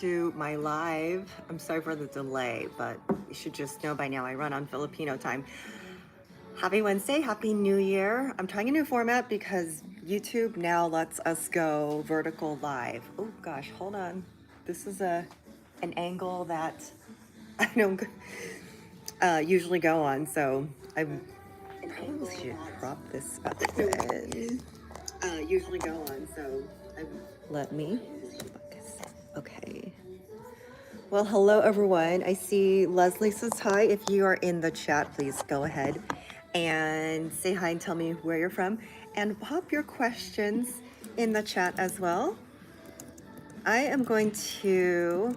To my live. I'm sorry for the delay, but you should just know by now I run on Filipino time. Happy Wednesday, Happy New Year. I'm trying a new format because YouTube now lets us go vertical live. Oh gosh, hold on. This is an angle that I don't usually go on, so I probably should crop this up a bit. Usually go on, so let me focus. Okay. Well, hello everyone. I see Leslie says hi. If you are in the chat, please go ahead and say hi and tell me where you're from and pop your questions in the chat as well. I am going to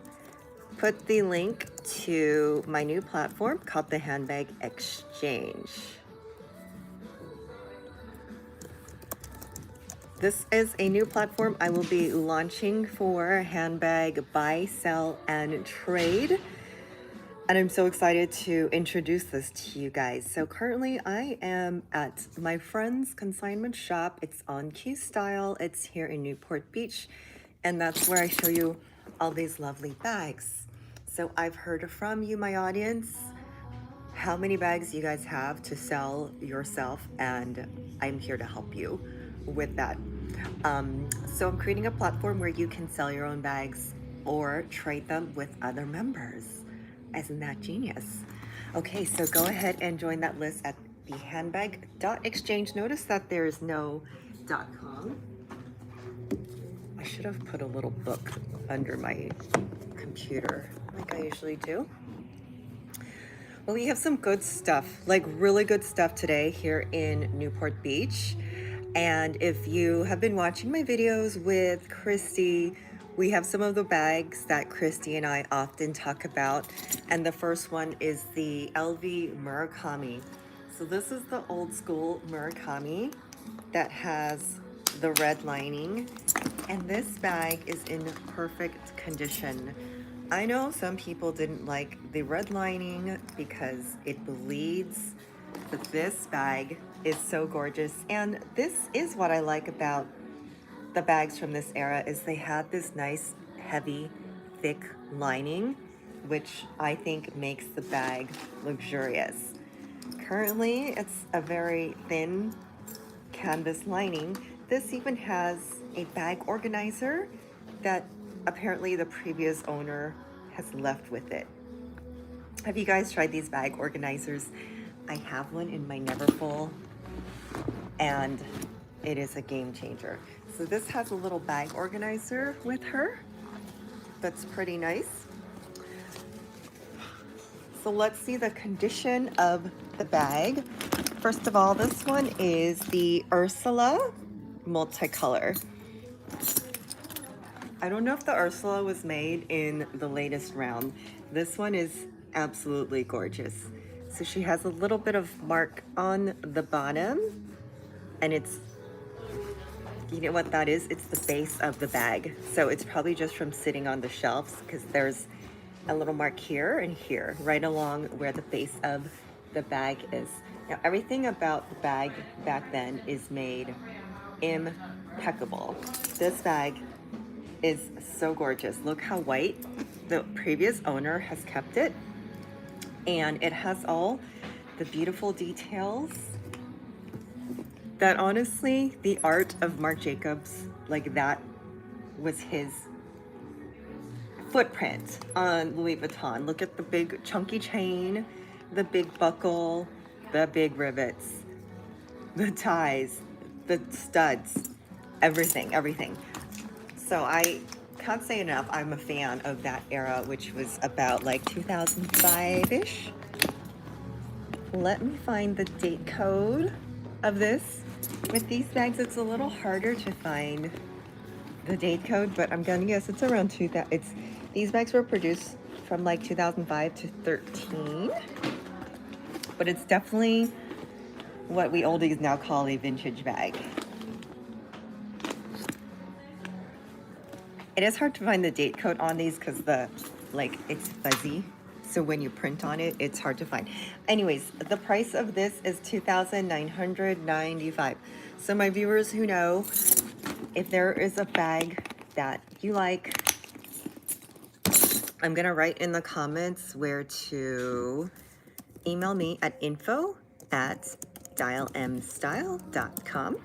put the link to my new platform called the Handbag Exchange. This is a new platform I will be launching for handbag buy, sell, and trade. And I'm so excited to introduce this to you guys. So currently I am at my friend's consignment shop. It's on Q Style. It's here in Newport Beach. And that's where I show you all these lovely bags. So I've heard from you, my audience, how many bags you guys have to sell yourself, and I'm here to help you with that. So I'm creating a platform where you can sell your own bags or trade them with other members. Isn't that genius? Okay, so go ahead and join that list at the handbag.exchange. Notice that there is no .com. I should have put a little book under my computer like I usually do. Well, we have some good stuff, like really good stuff today here in Newport Beach. And if you have been watching my videos with Christy, we have some of the bags that Christy and I often talk about. And the first one is the LV Murakami. So this is the old school Murakami that has the red lining. And this bag is in perfect condition. I know some people didn't like the red lining because it bleeds, but this bag is so gorgeous. And this is what I like about the bags from this era, is they had this nice, heavy, thick lining, which I think makes the bag luxurious. Currently, it's a very thin canvas lining. This even has a bag organizer that apparently the previous owner has left with it. Have you guys tried these bag organizers? I have one in my Neverfull, and it is a game changer. So this has a little bag organizer with her. That's pretty nice. So let's see the condition of the bag. First of all, this one is the Ursula multicolor. I don't know if the Ursula was made in the latest round. This one is absolutely gorgeous. So she has a little bit of mark on the bottom, and it's, you know what that is? It's the base of the bag. So it's probably just from sitting on the shelves, because there's a little mark here and here, right along where the base of the bag is. Now, everything about the bag back then is made impeccable. This bag is so gorgeous. Look how white the previous owner has kept it. And it has all the beautiful details that, honestly, the art of Marc Jacobs, like, that was his footprint on Louis Vuitton. Look at the big chunky chain, the big buckle, the big rivets, the ties, the studs, everything. So I can't say enough, I'm a fan of that era, which was about like 2005-ish. Let me find the date code of this. With these bags, it's a little harder to find the date code, but I'm gonna guess it's around 2000. These bags were produced from like 2005 to 13, but it's definitely what we oldies now call a vintage bag. It is hard to find the date code on these because it's fuzzy. So when you print on it, it's hard to find. Anyways, the price of this is $2,995. So my viewers who know, if there is a bag that you like, I'm gonna write in the comments where to email me at info@dialmstyle.com.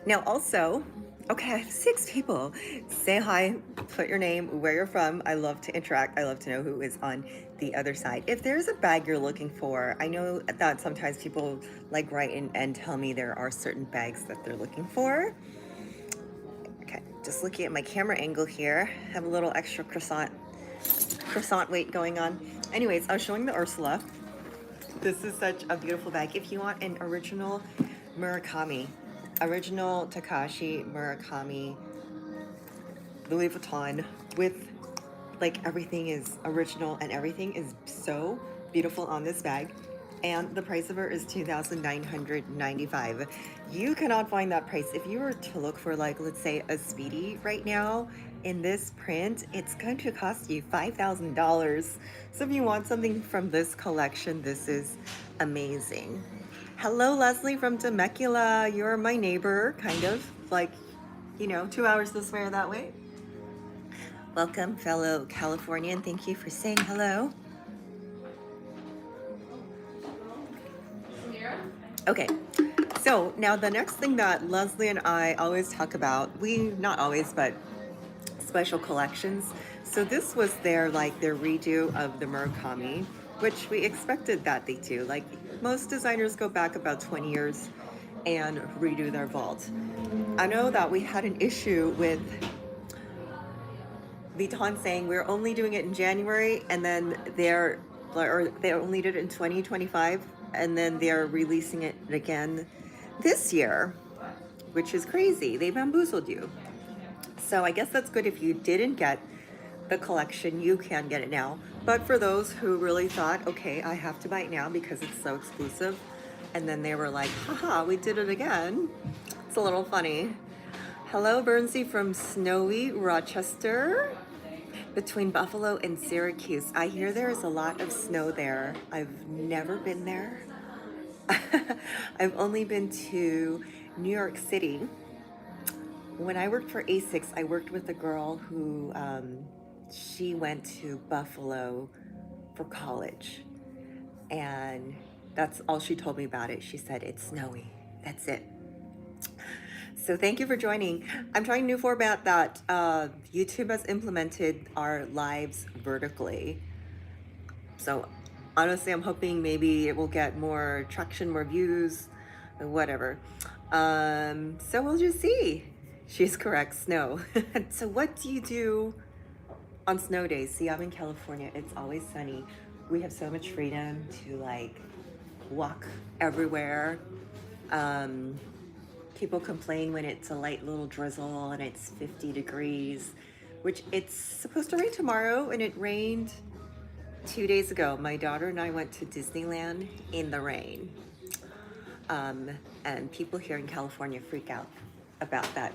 Now also, okay, I have 6 people. Say hi, put your name, where you're from. I love to interact. I love to know who is on the other side. If there's a bag you're looking for, I know that sometimes people like write in and tell me there are certain bags that they're looking for. Okay, just looking at my camera angle here. Have a little extra croissant weight going on. Anyways, I was showing the Ursula. This is such a beautiful bag. If you want an original Murakami, original Takashi Murakami Louis Vuitton with like everything is original and everything is so beautiful on this bag, and the price of her is $2,995. You cannot find that price. If you were to look for, like, let's say a Speedy right now in this print, it's going to cost you $5,000. So if you want something from this collection, this is amazing. Hello, Leslie from Temecula. You're my neighbor, kind of, like, you know, 2 hours this way or that way. Welcome, fellow Californian. Thank you for saying hello. Okay, so now the next thing that Leslie and I always talk about, not always, but special collections. So this was their redo of the Murakami, which we expected that they do. Like, most designers go back about 20 years and redo their vault. I know that we had an issue with Vuitton saying we're only doing it in January, and then they only did it in 2025, and then they're releasing it again this year, which is crazy. They bamboozled you. So I guess that's good. If you didn't get the collection, you can get it now. But for those who really thought, okay, I have to buy it now because it's so exclusive, and then they were like, haha, we did it again. It's a little funny. Hello, Bernsey from snowy Rochester, between Buffalo and Syracuse. I hear there is a lot of snow there. I've never been there. I've only been to New York City. When I worked for A6, I worked with a girl who, she went to Buffalo for college. And that's all she told me about it. She said, it's snowy. That's it. So thank you for joining. I'm trying a new format that YouTube has implemented our lives vertically. So honestly, I'm hoping maybe it will get more traction, more views, whatever. So we'll just see. She's correct, snow. So what do you do on snow days? See, I'm in California. It's always sunny. We have so much freedom to like walk everywhere. People complain when it's a light little drizzle and it's 50 degrees, which it's supposed to rain tomorrow, and it rained 2 days ago. My daughter and I went to Disneyland in the rain. And people here in California freak out about that.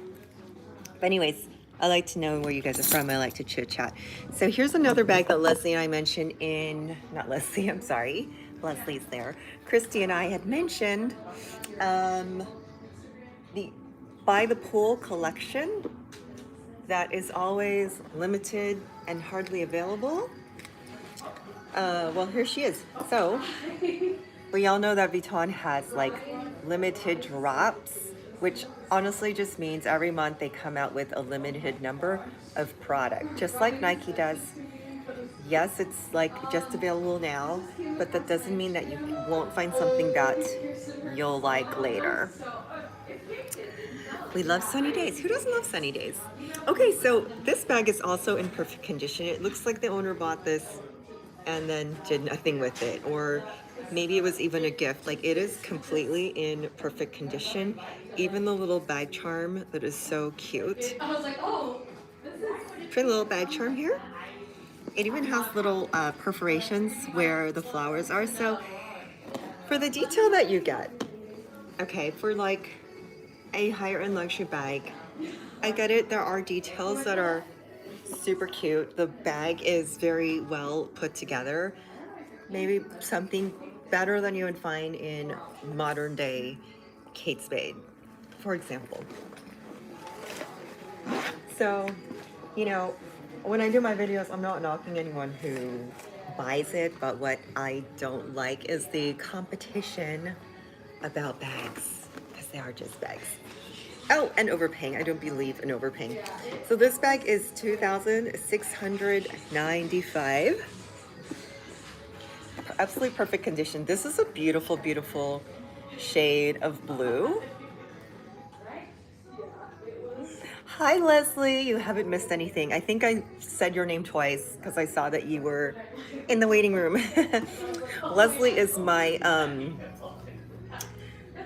But anyways, I like to know where you guys are from. I like to chit chat. So here's another bag that Leslie and I mentioned not Leslie, I'm sorry. Leslie's there. Christy and I had mentioned the By the Pool collection that is always limited and hardly available. Well, here she is. So we all know that Vuitton has like limited drops, which honestly just means every month they come out with a limited number of product, just like Nike does. Yes, it's like just available now, but that doesn't mean that you won't find something that you'll like later. We love sunny days. Who doesn't love sunny days? Okay, so this bag is also in perfect condition. It looks like the owner bought this and then did nothing with it, or maybe it was even a gift. Like, it is completely in perfect condition. Even the little bag charm that is so cute. I was like, oh, pretty little bag charm here. It even has little perforations where the flowers are. So for the detail that you get, okay, for like a higher end luxury bag, I get it. There are details that are Super cute. The bag is very well put together. Maybe something better than you would find in modern day Kate Spade, for example. So, you know, when I do my videos, I'm not knocking anyone who buys it, but what I don't like is the competition about bags, because they are just bags. Oh, and overpaying. I don't believe in overpaying. So this bag is $2,695. Absolutely perfect condition. This is a beautiful, beautiful shade of blue. Hi, Leslie. You haven't missed anything. I think I said your name twice because I saw that you were in the waiting room. Leslie is my,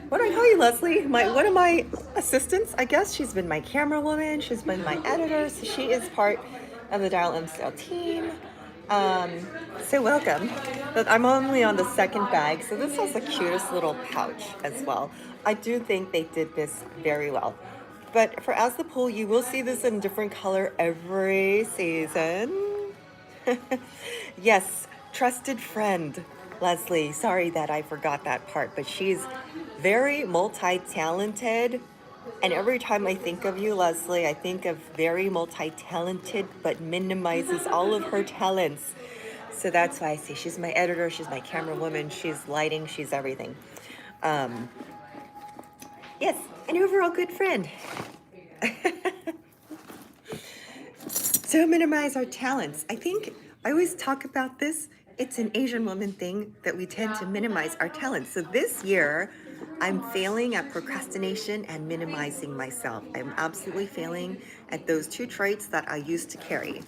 what do I call you, Leslie? One of my assistants, I guess. She's been my camera woman. She's been my editor. So she is part of the Dial M Style team. So welcome. But I'm only on the second bag. So this has the cutest little pouch as well. I do think they did this very well. But for As the Pool, you will see this in different color every season. Yes, trusted friend, Leslie. Sorry that I forgot that part, but she's very multi-talented. And every time I think of you, Leslie, I think of very multi-talented, but minimizes all of her talents. So that's why I say she's my editor, she's my camera woman, she's lighting, she's everything. Yes, an overall good friend. So minimize our talents. I think I always talk about this. It's an Asian woman thing that we tend to minimize our talents. So this year, I'm failing at procrastination and minimizing myself. I'm absolutely failing at those two traits that I used to carry.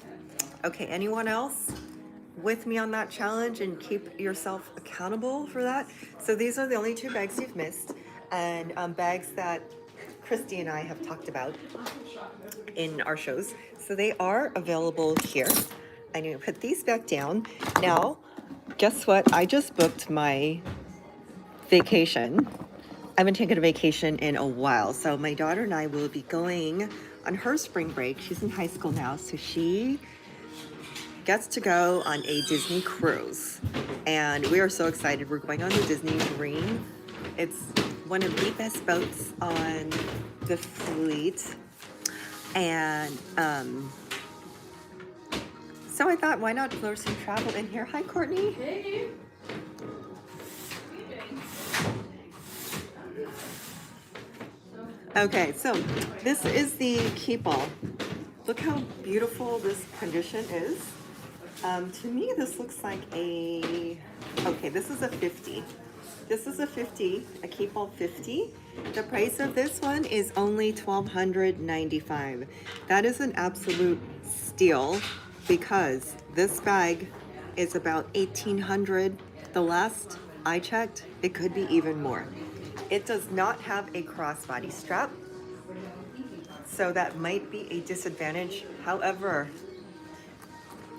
Okay, anyone else with me on that challenge and keep yourself accountable for that? So these are the only two bags you've missed, and bags that Christy and I have talked about in our shows. So they are available here. I'm gonna put these back down. Now, guess what? I just booked my vacation. I haven't taken a vacation in a while. So my daughter and I will be going on her spring break. She's in high school now, so she gets to go on a Disney cruise. And we are so excited. We're going on the Disney Surrene. It's one of the best boats on the fleet. And so I thought, why not throw some travel in here? Hi, Courtney. Hey. Okay, so this is the Keepall. Look how beautiful this condition is. To me, this looks like a, okay, this is a 50. This is a 50, a Keepall 50. The price of this one is only $1,295. That is an absolute steal because this bag is about $1,800. The last I checked, it could be even more. It does not have a crossbody strap, so that might be a disadvantage. However,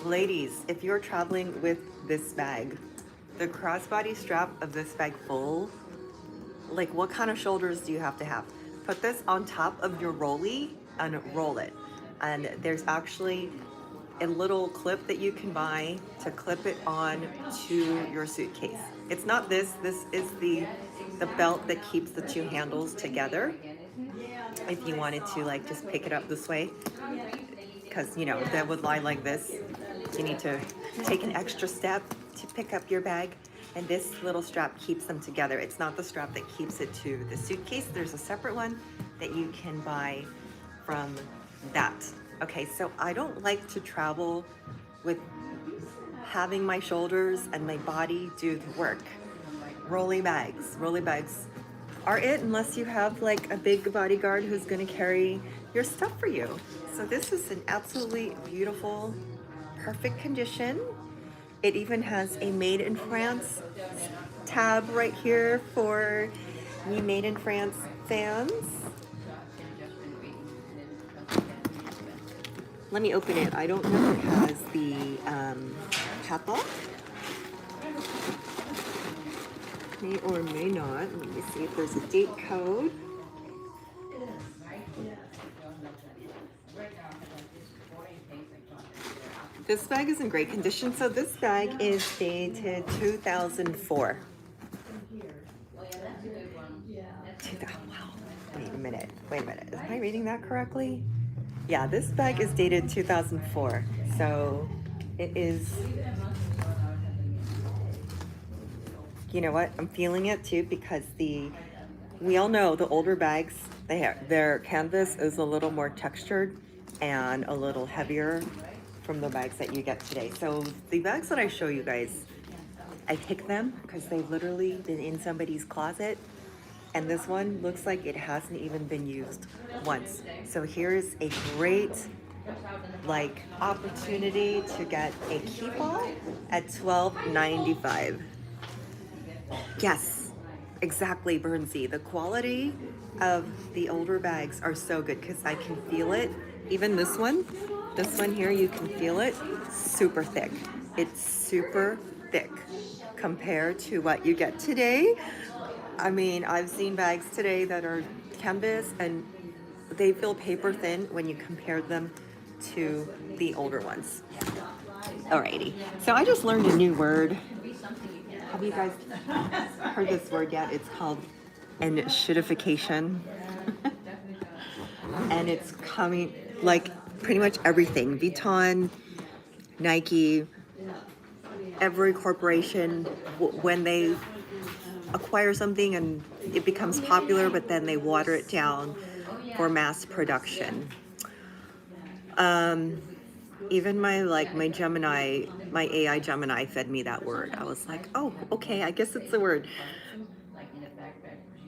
ladies, if you're traveling with this bag, the crossbody strap of this bag full, like what kind of shoulders do you have to have? Put this on top of your rolly and roll it. And there's actually a little clip that you can buy to clip it on to your suitcase. It's not this, this is the belt that keeps the two handles together. If you wanted to like just pick it up this way, because you know, that would lie like this. You need to take an extra step to pick up your bag, and this little strap keeps them together. It's not the strap that keeps it to the suitcase. There's a separate one that you can buy from that. Okay, so I don't like to travel with having my shoulders and my body do the work. Rolly bags are it unless you have like a big bodyguard who's gonna carry your stuff for you. So this is an absolutely beautiful, perfect condition. It even has a Made in France tab right here for you Made in France fans. Let me open it. I don't know if it has the padlock. May or may not. Let me see if there's a date code. This bag is in great condition. So this bag is dated 2004. 2000, wow. Wait a minute. Wait a minute. Am I reading that correctly? Yeah, this bag is dated 2004. So it is, you know what? I'm feeling it too because we all know the older bags, their canvas is a little more textured and a little heavier from the bags that you get today. So the bags that I show you guys, I pick them because they've literally been in somebody's closet. And this one looks like it hasn't even been used once. So here's a great like opportunity to get a Keepall at $12.95. Yes, exactly, Bernsey. The quality of the older bags are so good because I can feel it. Even this one here, you can feel it. Super thick. It's super thick compared to what you get today. I mean, I've seen bags today that are canvas and they feel paper thin when you compare them to the older ones. Alrighty, so I just learned a new word. Have you guys heard this word yet? It's called enshittification. And it's coming, like pretty much everything. Vuitton, Nike, every corporation, when they acquire something and it becomes popular, but then they water it down for mass production. Even my Gemini, my AI Gemini fed me that word. I was like, oh, okay, I guess it's a word.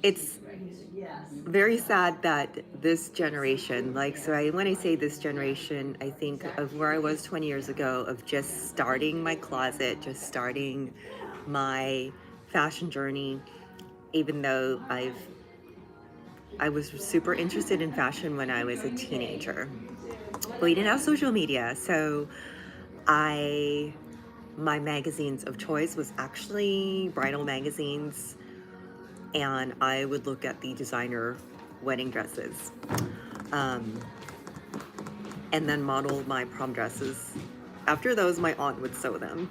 It's very sad that this generation, when I say this generation, I think of where I was 20 years ago, of just starting my closet, just starting my fashion journey, even though I was super interested in fashion when I was a teenager. But we didn't have social media, so my magazines of choice was actually bridal magazines, and I would look at the designer wedding dresses, and then model my prom dresses. After those, my aunt would sew them.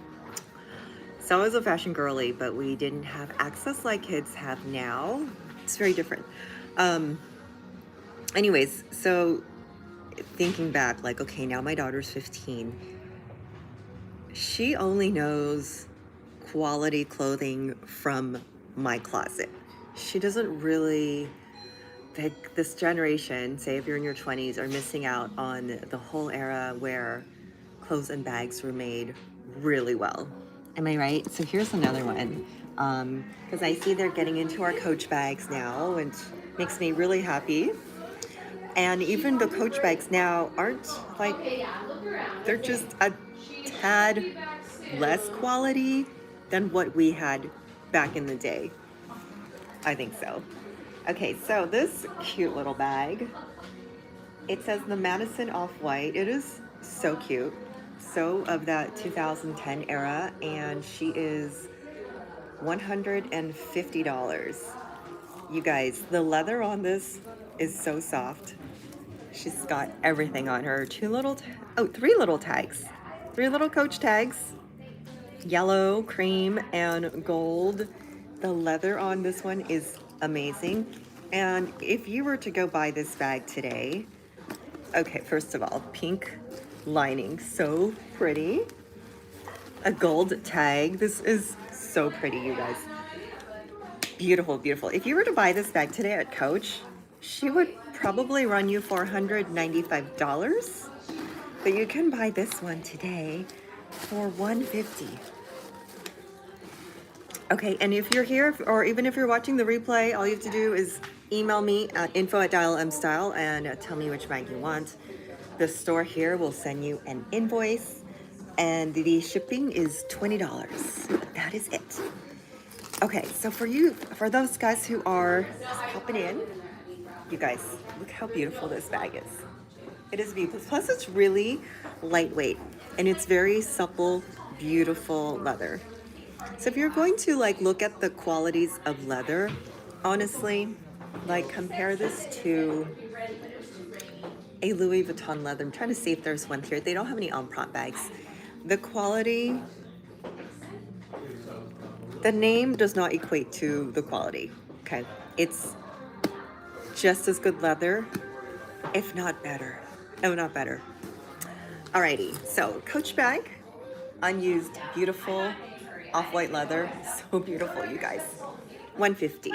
So I was a fashion girly, but we didn't have access like kids have now. It's very different. Anyways, so thinking back, like, okay, now my daughter's 15. She only knows quality clothing from my closet. She doesn't really, like, this generation, say if you're in your 20s, are missing out on the whole era where clothes and bags were made really well. Am I right? So here's another one. Because I see they're getting into our Coach bags now, which makes me really happy. And even the Coach bags now aren't like, they're just a tad less quality than what we had back in the day. I think so. Okay, so this cute little bag, it says the Madison Off-White. It is so cute. So of that 2010 era, and she is $150. You guys, the leather on this is so soft. She's got everything on her. Three little tags. 3 little Coach tags. Yellow, cream, and gold. The leather on this one is amazing. And if you were to go buy this bag today, okay, first of all, pink lining, so pretty. A gold tag. This is so pretty, you guys. Beautiful, beautiful. If you were to buy this bag today at Coach, she would probably run you $495. But you can buy this one today for $150. Okay, and if you're here, or even if you're watching the replay, all you have to do is email me at info@dialmstyle and tell me which bag you want. The store here will send you an invoice, and the shipping is $20. That is it. Okay, so for those guys who are just popping in, you guys, look how beautiful this bag is. It is beautiful. Plus, it's really lightweight, and it's very supple, beautiful leather. So if you're going to look at the qualities of leather, honestly, compare this to a Louis Vuitton leather. I'm trying to see if there's one here. They don't have any empreinte bags. The quality, the name does not equate to the quality, okay? It's just as good leather, if not better. Oh, not better. Alrighty, so Coach bag, unused, beautiful, off-white leather, so beautiful, you guys. 150.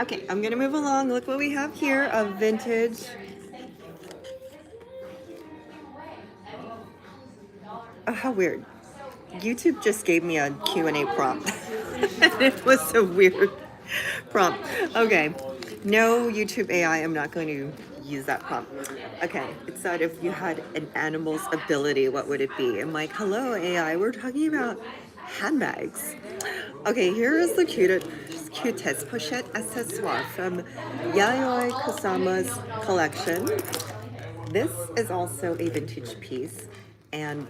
Okay, I'm gonna move along. Look what we have here, a vintage. Oh, how weird. YouTube just gave me a Q&A prompt. And it was a weird prompt. Okay, no YouTube AI, I'm not going to use that prompt. Okay, it said if you had an animal's ability, what would it be? I'm like, hello AI, we're talking about handbags. Okay, here is the cutest Pochette accessoire from Yayoi Kusama's collection. This is also a vintage piece, and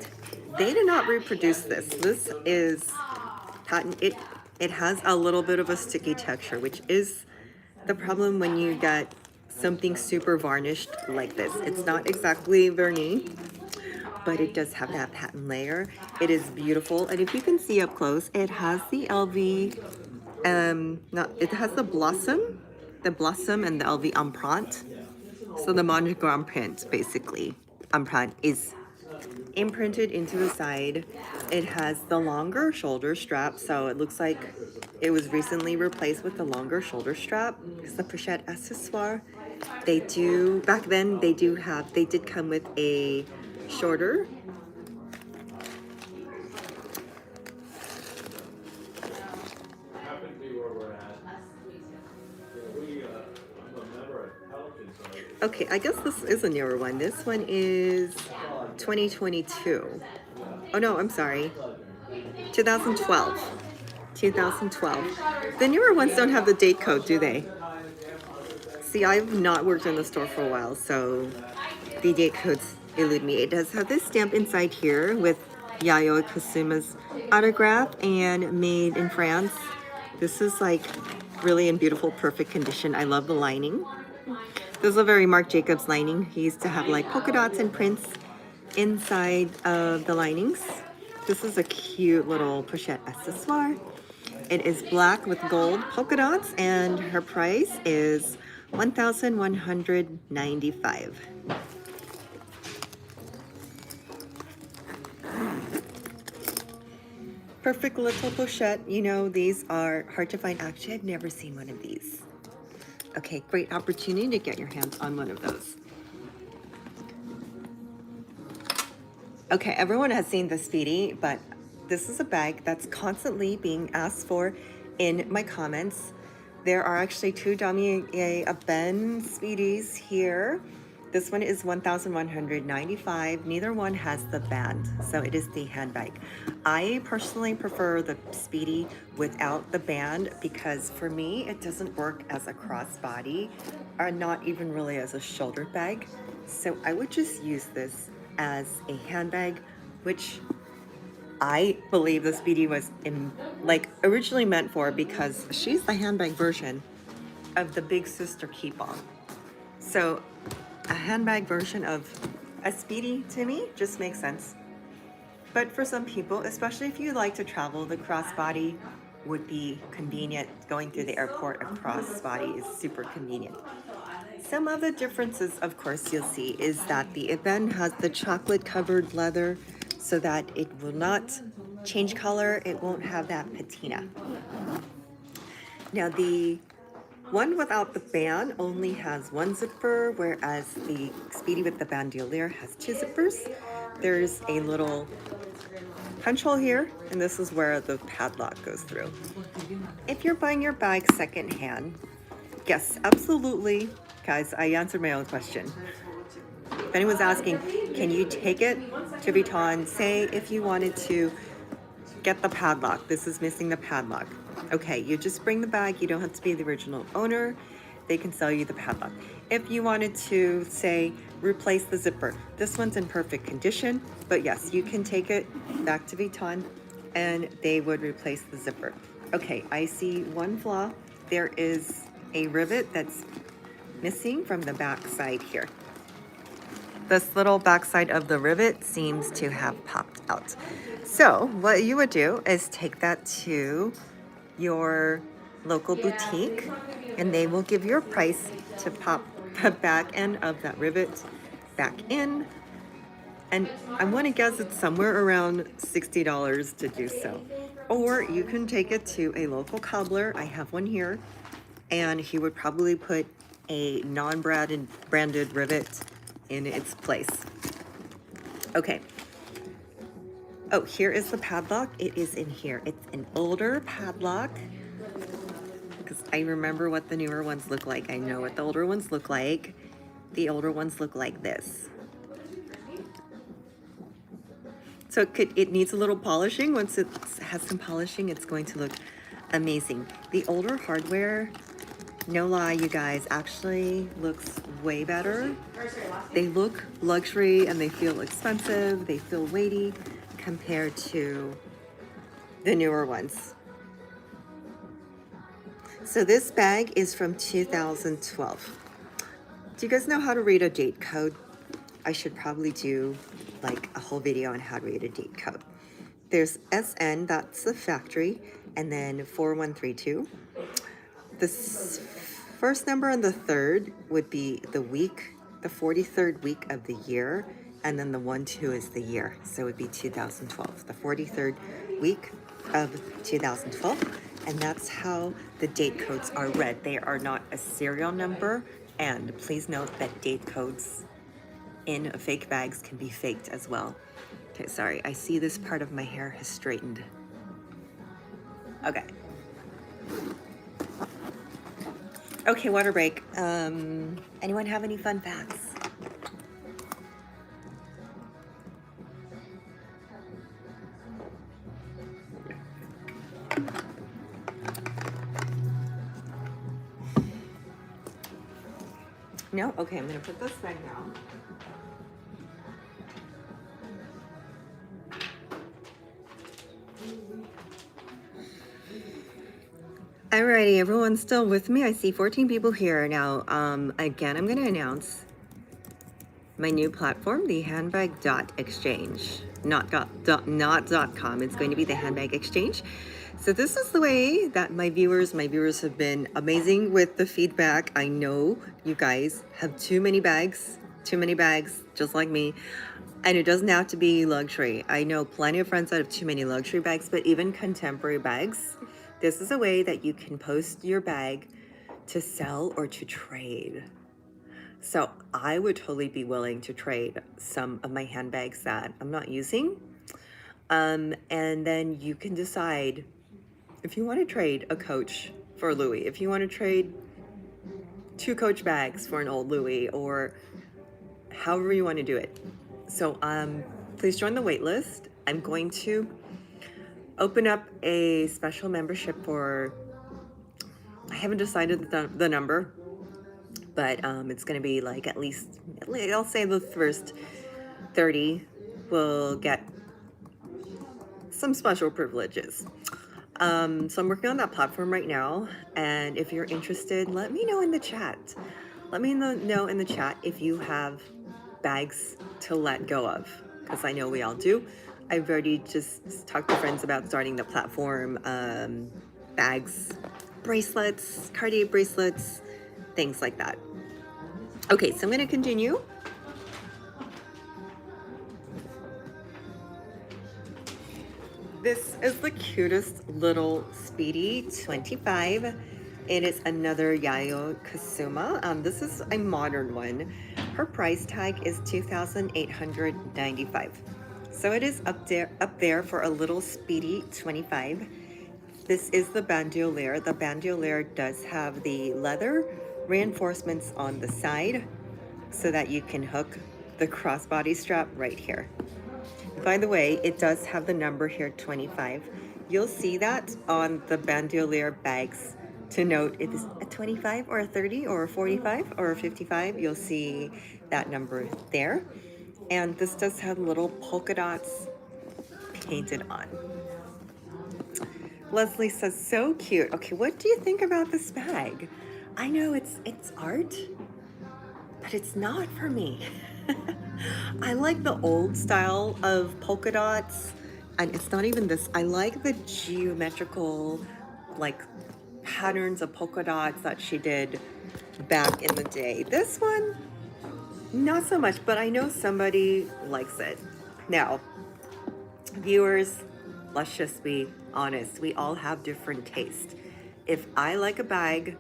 they did not reproduce this. This is patent. It has a little bit of a sticky texture, which is the problem when you get something super varnished like this. It's not exactly Vernis, but it does have that patent layer. It is beautiful, and if you can see up close, it has the LV. It has the blossom and the LV empreinte. So the Monogram print, basically, empreinte is imprinted into the side. It has the longer shoulder strap, so it looks like it was recently replaced with the longer shoulder strap. It's the Pochette accessoire. They do, back then, they did come with a shorter. Okay, I guess this is a newer one. This one is 2022. Oh no, I'm sorry. 2012. 2012. The newer ones don't have the date code, do they? See, I've not worked in the store for a while, so the date codes elude me. It does have this stamp inside here with Yayoi Kusama's autograph and made in France. This is like really in beautiful, perfect condition. I love the lining. This is a very Marc Jacobs lining. He used to have like polka dots and prints inside of the linings. This is a cute little Pochette accessoire. It is black with gold polka dots, and her price is $1,195. Perfect little pochette. You know, these are hard to find. Actually, I've never seen one of these. Okay, great opportunity to get your hands on one of those. Okay, everyone has seen the Speedy, but this is a bag that's constantly being asked for in my comments. There are actually two Damier Ebene Speedies here. This one is $1,195. Neither one has the band, so it is the handbag. I personally prefer the Speedy without the band because for me, it doesn't work as a crossbody or not even really as a shoulder bag. So I would just use this as a handbag, which I believe the Speedy was originally meant for because she's the handbag version of the big sister Keepall. So a handbag version of a Speedy to me just makes sense. But for some people, especially if you like to travel, the crossbody would be convenient. Going through the airport, a crossbody is super convenient. Some of the differences, of course, you'll see is that the Ebene has the chocolate covered leather so that it will not change color. It won't have that patina. Now the one without the band only has one zipper, whereas the Speedy with the bandolier has two zippers. There's a little punch hole here, and this is where the padlock goes through. If you're buying your bag secondhand, yes, absolutely. Guys, I answered my own question. If anyone's asking, can you take it to Vuitton? Say if you wanted to get the padlock. This is missing the padlock. Okay, you just bring the bag. You don't have to be the original owner. They can sell you the padlock. If you wanted to, say, replace the zipper, this one's in perfect condition. But yes, you can take it back to Vuitton and they would replace the zipper. Okay, I see one flaw. There is a rivet that's missing from the back side here. this little backside of the rivet seems to have popped out. So what you would do is take that to your local boutique and they will give you a price to pop the back end of that rivet back in. And I want to guess it's somewhere around $60 to do so. Or you can take it to a local cobbler. I have one here. And he would probably put a non-branded rivet in its place. Okay. Oh, here is the padlock. It is in here. It's an older padlock because I remember what the newer ones look like. I know what the older ones look like. The older ones look like this. So it needs a little polishing. Once it has some polishing, it's going to look amazing. The older hardware, no lie, you guys, actually looks way better. They look luxury and they feel expensive. They feel weighty compared to the newer ones. So this bag is from 2012. Do you guys know how to read a date code? I should probably do like a whole video on how to read a date code. There's SN, that's the factory, and then 4132. The first number and the third would be the week, the 43rd week of the year, and then the 1-2 is the year, so it would be 2012, the 43rd week of 2012, and that's how the date codes are read. They are not a serial number, and please note that date codes in fake bags can be faked as well. Okay, sorry, I see this part of my hair has straightened. Okay. Okay, water break. Anyone have any fun facts? No? Okay, I'm gonna put this back down. Alrighty, everyone's still with me. I see 14 people here. Now, again, I'm going to announce my new platform, the handbag.exchange. Not .com. It's going to be the handbag exchange. So this is the way that my viewers have been amazing with the feedback. I know you guys have too many bags, just like me. And it doesn't have to be luxury. I know plenty of friends that have too many luxury bags, but even contemporary bags. This is a way that you can post your bag to sell or to trade. So I would totally be willing to trade some of my handbags that I'm not using. And then you can decide if you want to trade a Coach for a Louis, if you want to trade 2 Coach bags for an old Louis, or however you want to do it. So please join the wait list. I'm going to open up a special membership for, I haven't decided the number, but it's going to be like at least, I'll say the first 30 will get some special privileges. So I'm working on that platform right now, and if you're interested, let me know in the chat. Let me know in the chat if you have bags to let go of, because I know we all do. I've already just talked to friends about starting the platform, bags, bracelets, Cartier bracelets, things like that. Okay, so I'm going to continue. This is the cutest little Speedy 25. It is another Yayoi Kusama. This is a modern one. Her price tag is $2,895. So it is up there for a little Speedy 25. This is the bandolier. The bandolier does have the leather reinforcements on the side so that you can hook the crossbody strap right here. By the way, it does have the number here, 25. You'll see that on the bandolier bags to note if it's a 25 or a 30 or a 45 or a 55. You'll see that number there. And this does have little polka dots painted on. Leslie says, so cute. Okay, what do you think about this bag? I know it's art, but it's not for me. I like the old style of polka dots, and it's not even this. I like the geometrical, like, patterns of polka dots that she did back in the day. This one, not so much, but I know somebody likes it. Now, viewers, let's just be honest. We all have different tastes. If I like a bag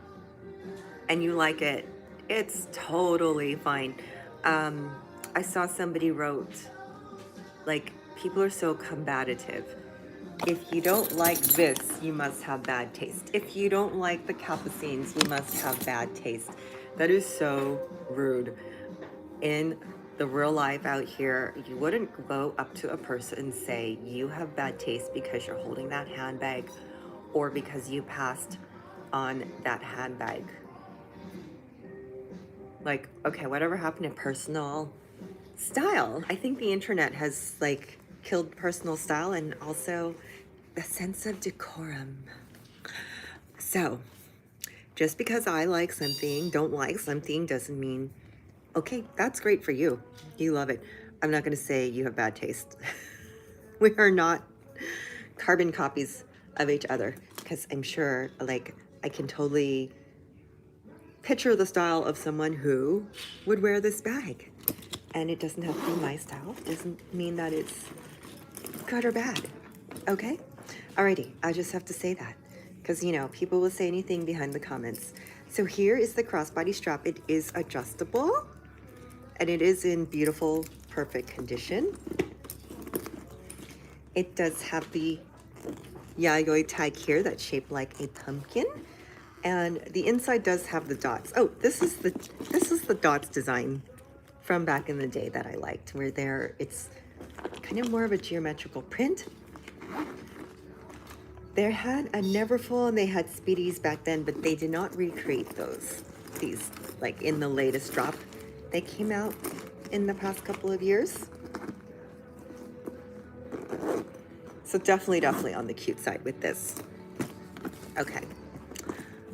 and you like it, it's totally fine. I saw somebody wrote, like, people are so combative. If you don't like this, you must have bad taste. If you don't like the capucines, you must have bad taste. That is so rude. In the real life out here, you wouldn't go up to a person and say, you have bad taste because you're holding that handbag or because you passed on that handbag. Like, okay, whatever happened to personal style? I think the internet has, like, killed personal style and also the sense of decorum. So, just because I like something, don't like something, doesn't mean, okay, that's great for you. You love it. I'm not going to say you have bad taste. We are not carbon copies of each other, because I'm sure, like, I can totally picture the style of someone who would wear this bag. And it doesn't have to be my style. It doesn't mean that it's good or bad. Okay? Alrighty, I just have to say that. Because, you know, people will say anything behind the comments. So here is the crossbody strap. It is adjustable. And it is in beautiful, perfect condition. It does have the Yayoi tag here that's shaped like a pumpkin. And the inside does have the dots. Oh, this is the dots design from back in the day that I liked, where it's kind of more of a geometrical print. They had a Neverfull and they had Speedies back then, but they did not recreate these, like, in the latest drop. They came out in the past couple of years. So definitely on the cute side with this. Okay,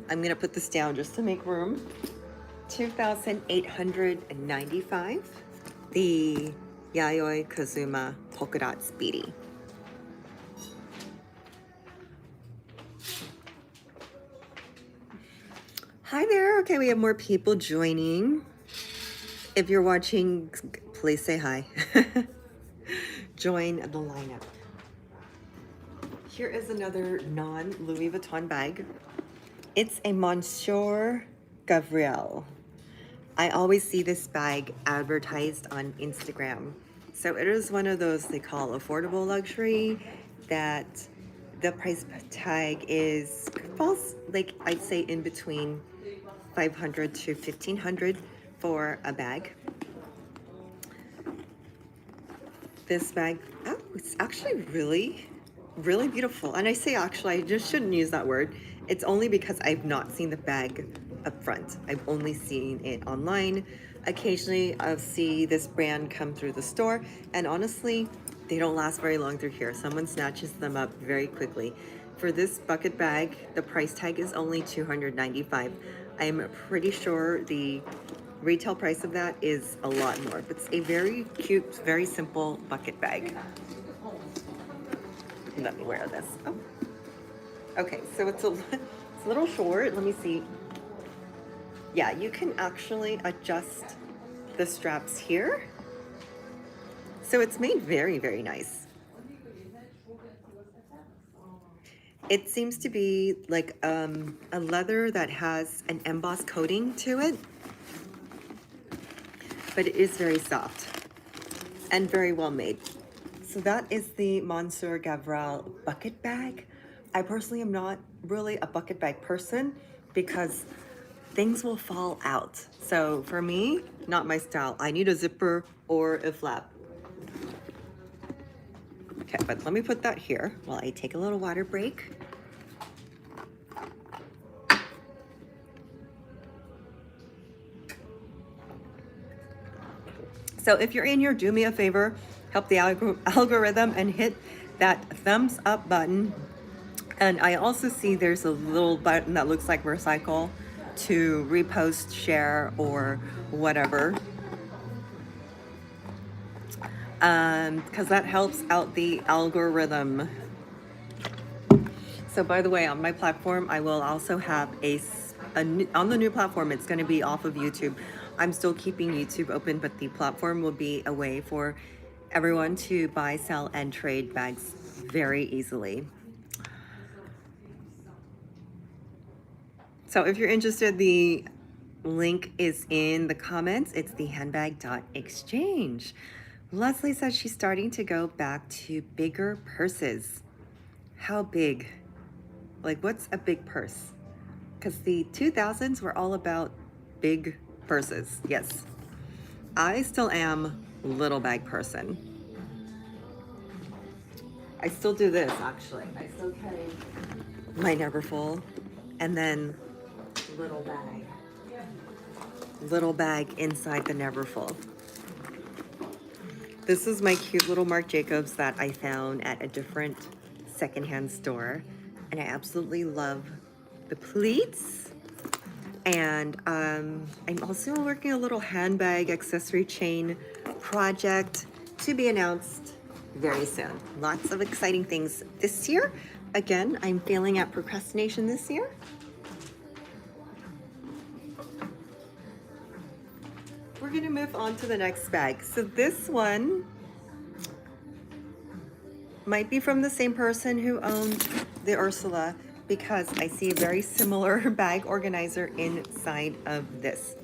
I'm gonna put this down just to make room. 2,895. The Yayoi Kusama Polka Dot Speedy. Hi there. Okay, we have more people joining. If you're watching, please say hi. Join the lineup. Here is another non-Louis Vuitton bag. It's a Monsieur Gabriel. I always see this bag advertised on Instagram. So it is one of those they call affordable luxury, that the price tag falls, like, I'd say in between 500 to 1,500 for a bag. This bag, oh, it's actually really, really beautiful. And I say actually, I just shouldn't use that word. It's only because I've not seen the bag up front. I've only seen it online. Occasionally I'll see this brand come through the store, and honestly, they don't last very long through here. Someone snatches them up very quickly. For this bucket bag, the price tag is only $295. I'm pretty sure the retail price of that is a lot more, but it's a very cute, very simple bucket bag. Let me wear this. Oh. Okay, so it's a little short. Let me see. Yeah, you can actually adjust the straps here. So it's made very, very nice. It seems to be like a leather that has an embossed coating to it, but it is very soft and very well made. So that is the Monsieur Gabriel bucket bag. I personally am not really a bucket bag person because things will fall out. So for me, not my style. I need a zipper or a flap. Okay, but let me put that here while I take a little water break. So if you're in here, do me a favor, help the algorithm and hit that thumbs up button. And I also see there's a little button that looks like recycle to repost, share, or whatever. because that helps out the algorithm. So by the way, on my platform, I will also have on the new platform, it's going to be off of YouTube. I'm still keeping YouTube open, but the platform will be a way for everyone to buy, sell, and trade bags very easily. So if you're interested, the link is in the comments. It's the handbag.exchange. Leslie says she's starting to go back to bigger purses. How big? Like, what's a big purse? Because the 2000s were all about big purses. Yes, I still am a little bag person. I still do this, actually. I still carry my Neverfull and then little bag inside the Neverfull. This is my cute little Marc Jacobs that I found at a different secondhand store, and I absolutely love the pleats. And I'm also working a little handbag accessory chain project to be announced very soon. Lots of exciting things this year. Again, I'm failing at procrastination this year. We're gonna move on to the next bag. So this one might be from the same person who owned the Ursula, because I see a very similar bag organizer inside of this.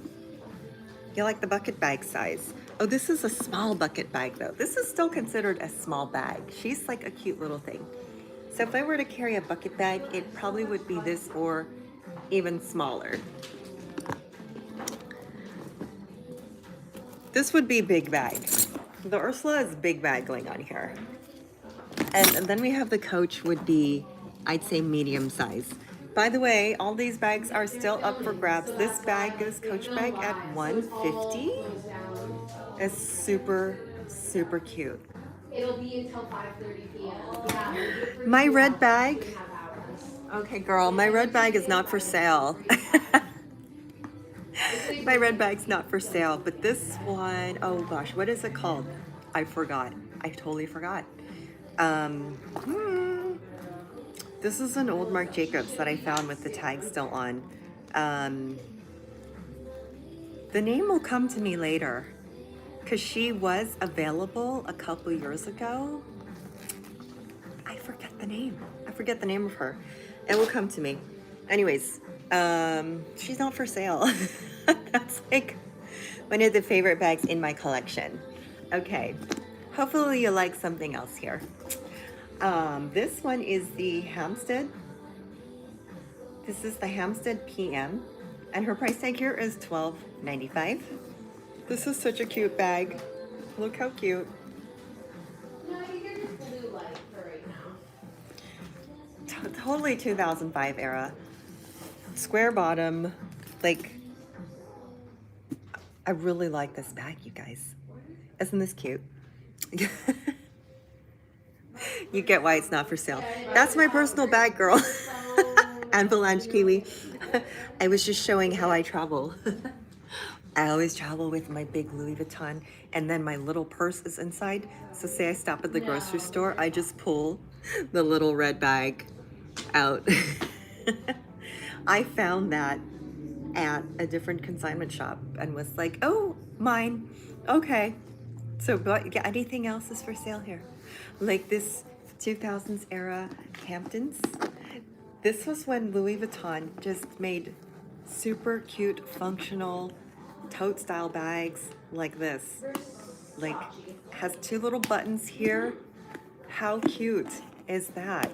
You like the bucket bag size. Oh, this is a small bucket bag though. This is still considered a small bag. She's like a cute little thing. So if I were to carry a bucket bag, it probably would be this or even smaller. This would be big bag. The Ursula is big bag going on here. And then we have the Coach would be, I'd say, medium size. By the way, all these bags are still up for grabs. This bag, this Coach bag at $150 is super, super cute. It'll be until 5:30 p.m. My red bag. Okay, girl, my red bag is not for sale. My red bag's not for sale, but this one, oh gosh, what is it called? I forgot. I totally forgot. This is an old Marc Jacobs that I found with the tag still on. The name will come to me later, because she was available a couple years ago. I forget the name. I forget the name of her. It will come to me. Anyways, she's not for sale. That's like one of the favorite bags in my collection. Okay, hopefully you like something else here. This one is the Hampstead. This is the Hampstead PM, and her price tag here is $12.95. This is such a cute bag. Look how cute. No, you get your blue light for right now. Totally 2005 era. Square bottom, like, I really like this bag, you guys. Isn't this cute? You get why it's not for sale. That's my personal bag, girl. Avalanche Kiwi. I was just showing how I travel. I always travel with my big Louis Vuitton, and then my little purse is inside. So say I stop at the grocery store, I just pull the little red bag out. I found that at a different consignment shop and was like, oh, mine. Okay. So anything else is for sale here? Like this 2000s era Hamptons. This was when Louis Vuitton just made super cute, functional tote style bags like this. Like, has two little buttons here. How cute is that?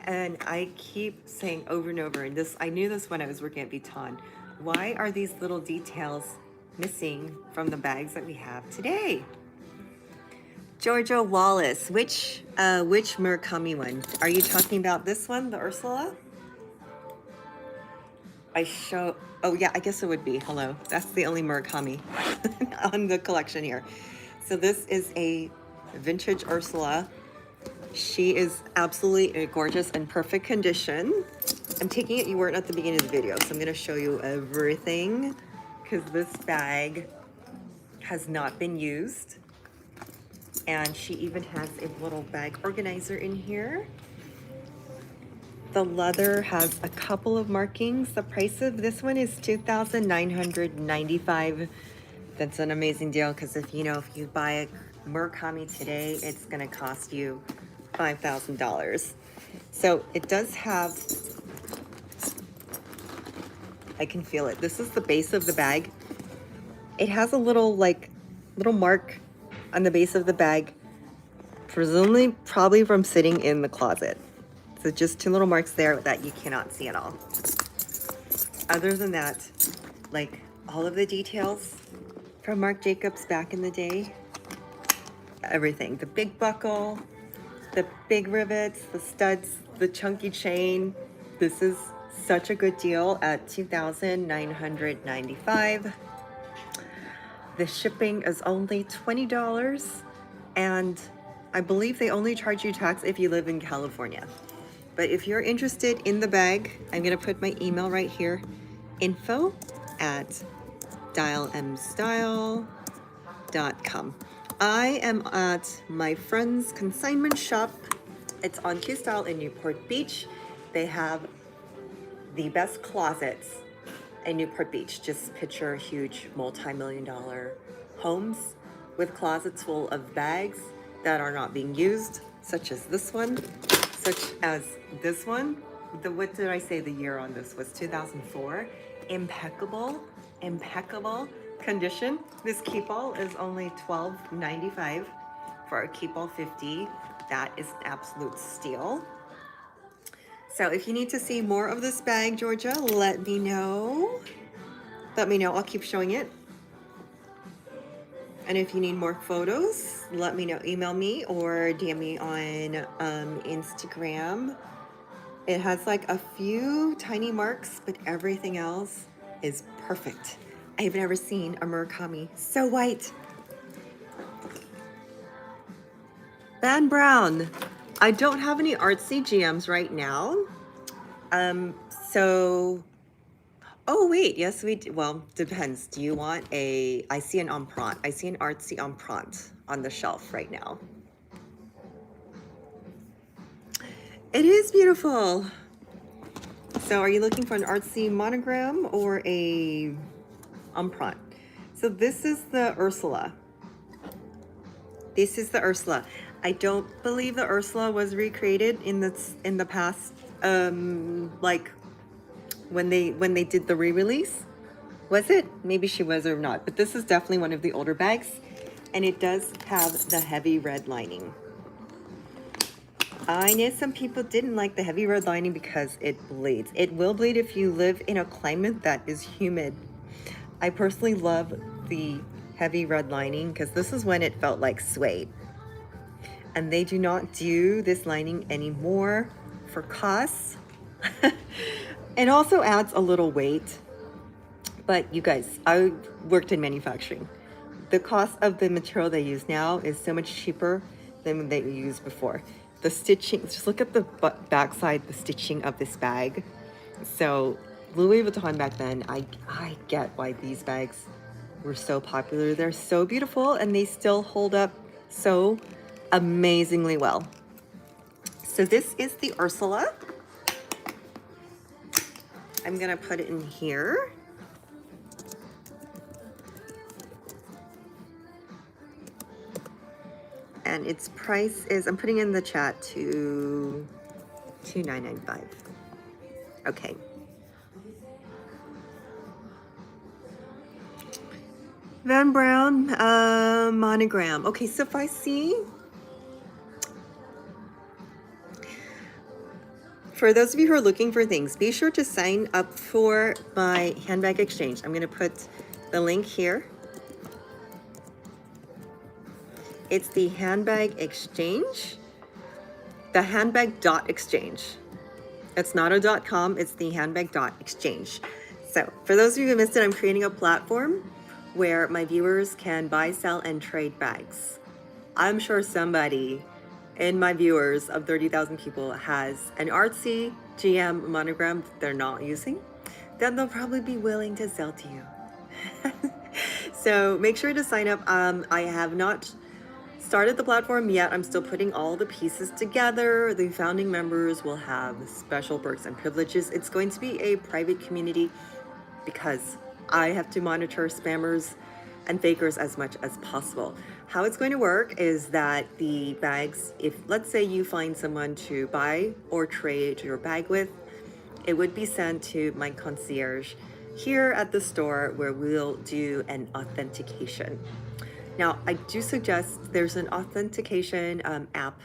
And I keep saying over and over, and this, I knew this when I was working at Vuitton. Why are these little details missing from the bags that we have today? Giorgio Wallace, which Murakami one? Are you talking about this one, the Ursula? Oh yeah, I guess it would be. Hello, that's the only Murakami on the collection here. So this is a vintage Ursula. She is absolutely gorgeous and perfect condition. I'm taking it you weren't at the beginning of the video, so I'm gonna show you everything, because this bag has not been used. And she even has a little bag organizer in here. The leather has a couple of markings. The price of this one is $2,995. That's an amazing deal because if you buy a Murakami today, it's gonna cost you $5,000. So it does have, I can feel it. This is the base of the bag. It has a little mark on the base of the bag, presumably probably from sitting in the closet. So just two little marks there that you cannot see at all. Other than that, like all of the details from Marc Jacobs back in the day, everything, the big buckle, the big rivets, the studs, the chunky chain. This is such a good deal at $2,995. The shipping is only $20, and I believe they only charge you tax if you live in California. But if you're interested in the bag, I'm gonna put my email right here, info@dialmstyle.com. I am at my friend's consignment shop. It's on Q-Style in Newport Beach. They have the best closets in Newport Beach. Just picture huge multi-million-dollar homes with closets full of bags that are not being used, such as this one, what did I say the year on this was? 2004. Impeccable condition. This Keepall is only $12.95 for a Keepall 50. That is an absolute steal. So if you need to see more of this bag, Georgia, let me know. I'll keep showing it. And if you need more photos, let me know. Email me or DM me on Instagram. It has like a few tiny marks, but everything else is perfect. I've never seen a Murakami so white. Van Brown. I don't have any artsy GMs right now. Oh wait, yes we do. Well, depends. Do you want I see an empreinte. I see an artsy empreinte on the shelf right now. It is beautiful. So are you looking for an artsy monogram or a empreinte? So this is the Ursula. I don't believe the Ursula was recreated in the past, like when they did the re-release. Was it? Maybe she was or not, but this is definitely one of the older bags, and it does have the heavy red lining. I know some people didn't like the heavy red lining because it bleeds. It will bleed if you live in a climate that is humid. I personally love the heavy red lining because this is when it felt like suede. And they do not do this lining anymore for costs. It also adds a little weight. But you guys, I worked in manufacturing. The cost of the material they use now is so much cheaper than they used before. The stitching, just look at the backside, the stitching of this bag. So Louis Vuitton back then, I get why these bags were so popular. They're so beautiful and they still hold up so amazingly well. So this is the Ursula. I'm gonna put it in here. And its price is, I'm putting in the chat, to $2,995. Okay. Van Brown monogram. Okay, so if I see, for those of you who are looking for things, be sure to sign up for my handbag exchange. I'm gonna put the link here. It's the handbag exchange, the handbag.exchange. It's not a .com, it's the handbag.exchange. So for those of you who missed it, I'm creating a platform where my viewers can buy, sell, and trade bags. I'm sure somebody in my viewers of 30,000 people has an artsy GM monogram they're not using, then they'll probably be willing to sell to you. So make sure to sign up. I have not started the platform yet. I'm still putting all the pieces together. The founding members will have special perks and privileges. It's going to be a private community because I have to monitor spammers and fakers as much as possible. How it's going to work is that the bags, if let's say you find someone to buy or trade your bag with, it would be sent to my concierge here at the store where we'll do an authentication. Now, I do suggest there's an authentication app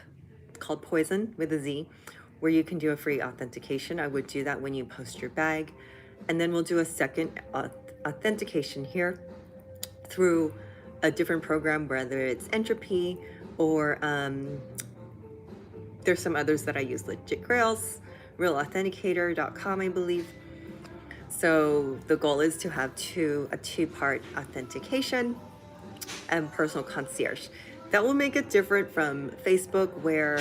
called Poison with a Z, where you can do a free authentication. I would do that when you post your bag. And then we'll do a second authentication here through a different program, whether it's Entropy or there's some others that I use, Legit Grails, realauthenticator.com, I believe. So the goal is to have a two-part authentication and personal concierge. That will make it different from Facebook, where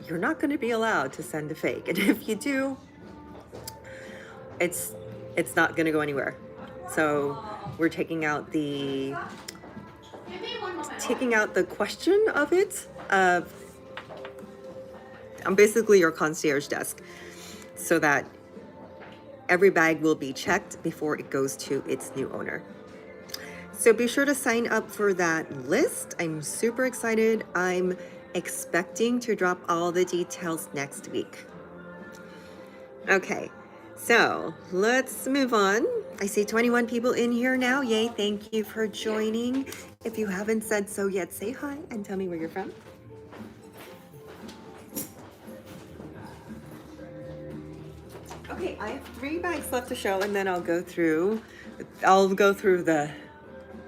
you're not going to be allowed to send a fake, and if you do, it's not going to go anywhere. So we're taking out the question of it. I'm basically your concierge desk, so that every bag will be checked before it goes to its new owner. So be sure to sign up for that list. I'm super excited. I'm expecting to drop all the details next week. Okay, so let's move on. I see 21 people in here now. Yay, thank you for joining. If you haven't said so yet, say hi and tell me where you're from. Okay, I have 3 bags left to show, and then I'll go through the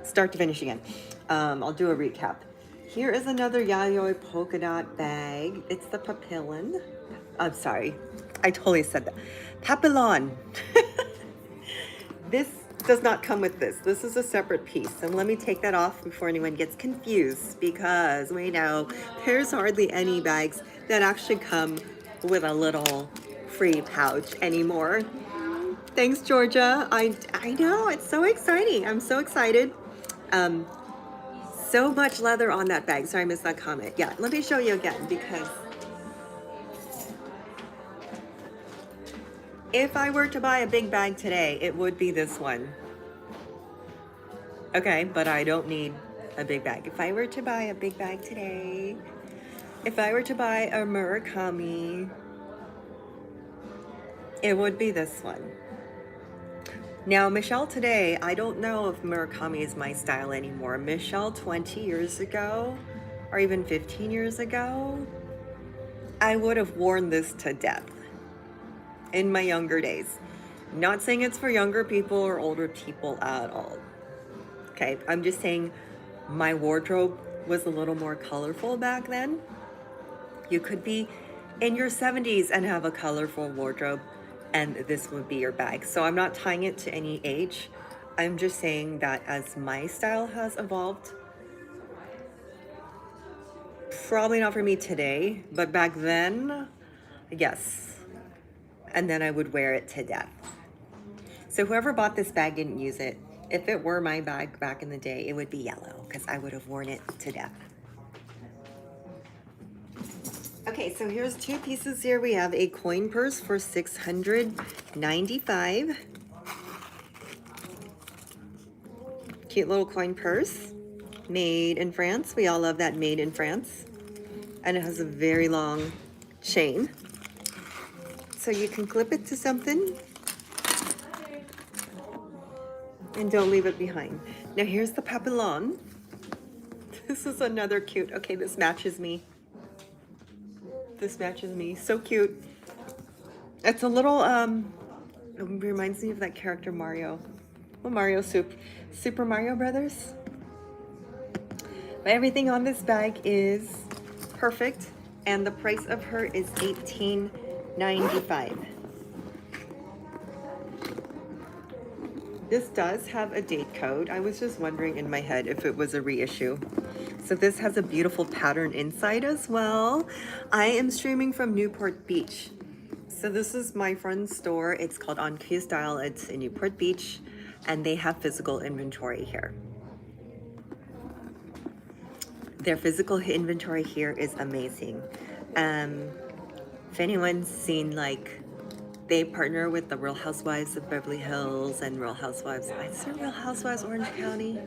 start to finish again. I'll do a recap. Here is another Yayoi polka dot bag. It's the Papillon. I'm sorry, I totally said that. Papillon. This does not come with this. This is a separate piece. And let me take that off before anyone gets confused, because we know there's hardly any bags that actually come with a little free pouch anymore. Thanks, Georgia. I know, it's so exciting. I'm so excited. So much leather on that bag. Sorry, I missed that comment. Yeah, let me show you again, because if I were to buy a big bag today, it would be this one. Okay, but I don't need a big bag. If I were to buy a big bag today, if I were to buy a Murakami, it would be this one. Now, Michelle today, I don't know if Murakami is my style anymore. Michelle 20 years ago, or even 15 years ago, I would have worn this to death in my younger days. Not saying it's for younger people or older people at all. Okay, I'm just saying my wardrobe was a little more colorful back then. You could be in your 70s and have a colorful wardrobe, and this would be your bag. So I'm not tying it to any age. I'm just saying that as my style has evolved, probably not for me today, but back then, yes. And then I would wear it to death. So whoever bought this bag didn't use it. If it were my bag back in the day, it would be yellow, because I would have worn it to death. Okay, so here's 2 pieces here. We have a coin purse for $695. Cute little coin purse, made in France. We all love that made in France. And it has a very long chain, so you can clip it to something and don't leave it behind. Now here's the Papillon. This is another cute, okay, this matches me. This matches me, so cute. It's a little, it reminds me of that character Mario. Well, Mario Soup, Super Mario Brothers. But everything on this bag is perfect, and the price of her is $18.95. This does have a date code. I was just wondering in my head if it was a reissue. So this has a beautiful pattern inside as well. I am streaming from Newport Beach. So this is my friend's store. It's called On Q Style. It's in Newport Beach, and they have physical inventory here. Their physical inventory here is amazing. Um, if anyone's seen, like, they partner with the Real Housewives of Beverly Hills and Real Housewives, is it Real Housewives Orange County?